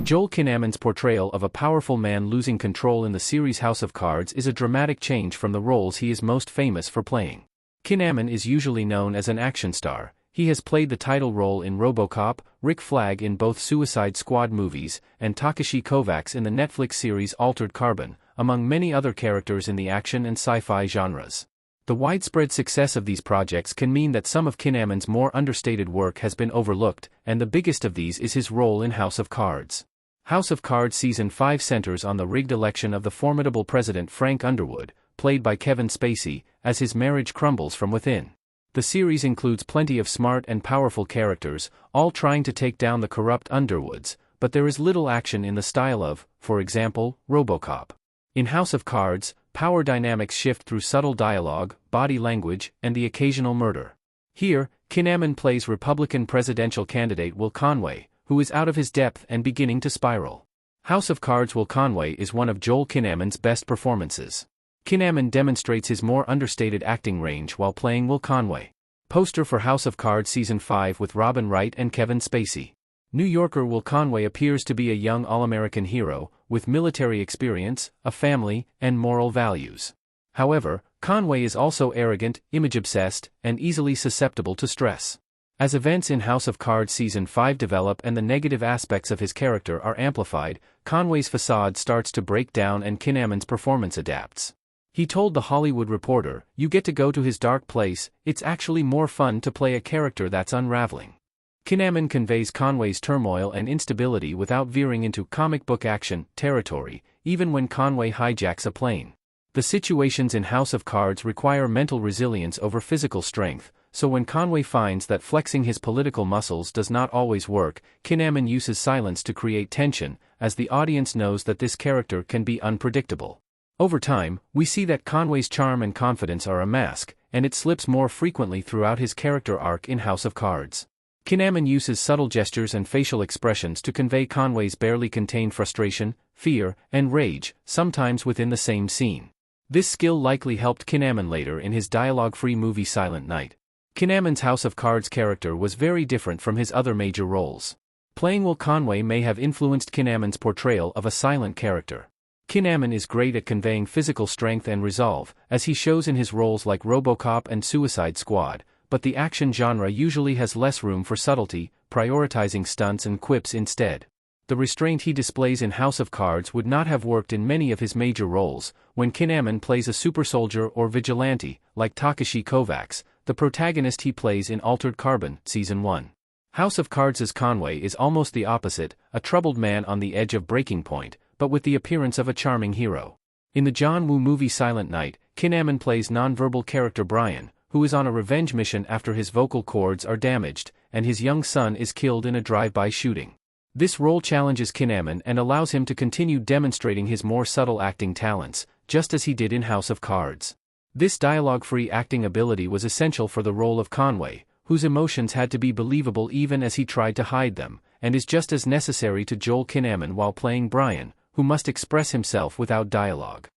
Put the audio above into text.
Joel Kinnaman's portrayal of a powerful man losing control in the series House of Cards is a dramatic change from the roles he is most famous for playing. Kinnaman is usually known as an action star. He has played the title role in RoboCop, Rick Flag in both Suicide Squad movies, and Takeshi Kovacs in the Netflix series Altered Carbon, among many other characters in the action and sci-fi genres. The widespread success of these projects can mean that some of Kinnaman's more understated work has been overlooked, and the biggest of these is his role in House of Cards. House of Cards Season 5 centers on the rigged election of the formidable President Frank Underwood, played by Kevin Spacey, as his marriage crumbles from within. The series includes plenty of smart and powerful characters, all trying to take down the corrupt Underwoods, but there is little action in the style of, for example, RoboCop. In House of Cards, power dynamics shift through subtle dialogue, body language, and the occasional murder. Here, Kinnaman plays Republican presidential candidate Will Conway, who is out of his depth and beginning to spiral. House of Cards Will Conway is one of Joel Kinnaman's best performances. Kinnaman demonstrates his more understated acting range while playing Will Conway. Poster for House of Cards Season 5 with Robin Wright and Kevin Spacey. New Yorker Will Conway appears to be a young all-American hero, with military experience, a family, and moral values. However, Conway is also arrogant, image-obsessed, and easily susceptible to stress. As events in House of Cards Season 5 develop and the negative aspects of his character are amplified, Conway's facade starts to break down and Kinnaman's performance adapts. He told The Hollywood Reporter, "You get to go to his dark place, it's actually more fun to play a character that's unraveling." Kinnaman conveys Conway's turmoil and instability without veering into comic book action territory, even when Conway hijacks a plane. The situations in House of Cards require mental resilience over physical strength, so when Conway finds that flexing his political muscles does not always work, Kinnaman uses silence to create tension, as the audience knows that this character can be unpredictable. Over time, we see that Conway's charm and confidence are a mask, and it slips more frequently throughout his character arc in House of Cards. Kinnaman uses subtle gestures and facial expressions to convey Conway's barely contained frustration, fear, and rage, sometimes within the same scene. This skill likely helped Kinnaman later in his dialogue-free movie Silent Night. Kinnaman's House of Cards character was very different from his other major roles. Playing Will Conway may have influenced Kinnaman's portrayal of a silent character. Kinnaman is great at conveying physical strength and resolve, as he shows in his roles like RoboCop and Suicide Squad, but the action genre usually has less room for subtlety, prioritizing stunts and quips instead. The restraint he displays in House of Cards would not have worked in many of his major roles. When Kinnaman plays a super soldier or vigilante, like Takeshi Kovacs, the protagonist he plays in Altered Carbon, Season 1. House of Cards' Conway is almost the opposite, a troubled man on the edge of breaking point, but with the appearance of a charming hero. In the John Woo movie Silent Night, Kinnaman plays nonverbal character Brian, who is on a revenge mission after his vocal cords are damaged, and his young son is killed in a drive-by shooting. This role challenges Kinnaman and allows him to continue demonstrating his more subtle acting talents, just as he did in House of Cards. This dialogue-free acting ability was essential for the role of Conway, whose emotions had to be believable even as he tried to hide them, and is just as necessary to Joel Kinnaman while playing Brian, who must express himself without dialogue.